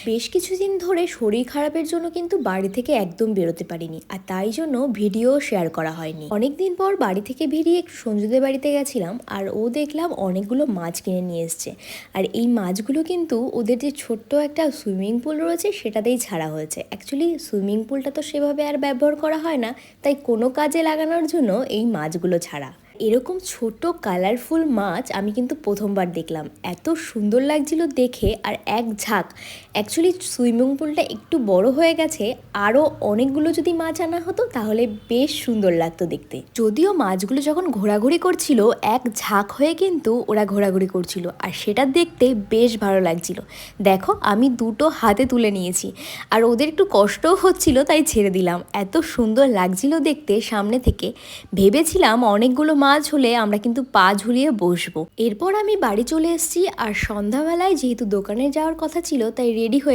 বেশ কিছুদিন ধরে শরীর খারাপের জন্য কিন্তু বাড়ি থেকে একদম বেরোতে পারিনি, আর তাই জন্য ভিডিও শেয়ার করা হয়নি। অনেকদিন পর বাড়ি থেকে বেরিয়ে একটু সঞ্জুদের বাড়িতে গেছিলাম, আর ও দেখলাম অনেকগুলো মাছ কিনে নিয়ে এসছে। আর এই মাছগুলো কিন্তু ওদের যে ছোট্ট একটা সুইমিং পুল রয়েছে সেটাতেই ছাড়া হয়েছে। অ্যাকচুয়ালি সুইমিং পুলটা তো সেভাবে আর ব্যবহার করা হয় না, তাই কোনো কাজে লাগানোর জন্য এই মাছগুলো ছাড়া। এরকম ছোট কালারফুল মাছ আমি কিন্তু প্রথমবার দেখলাম। এত সুন্দর লাগছিল দেখে, আর এক ঝাঁক। অ্যাকচুয়ালি সুইমিং পুলটা একটু বড় হয়ে গেছে, আরও অনেকগুলো যদি মাছ আনা হতো তাহলে বেশ সুন্দর লাগতো দেখতে। যদিও মাছগুলো যখন ঘোরাঘুরি করছিল এক ঝাঁক হয়ে কিন্তু ওরা ঘোরাঘুরি করছিল, আর সেটা দেখতে বেশ ভালো লাগছিল। দেখো আমি দুটো হাতে তুলে নিয়েছি, আর ওদের একটু কষ্টও হচ্ছিল তাই ছেড়ে দিলাম। এত সুন্দর লাগছিল দেখতে সামনে থেকে। ভেবেছিলাম অনেকগুলো মাছ হলে আমরা কিন্তু পা ঝুলিয়ে বসবো। এরপর আমি বাড়ি চলে এসেছি, আর সন্ধ্যাবেলায় যেহেতু দোকানে যাওয়ার কথা ছিল তাই রেডি হয়ে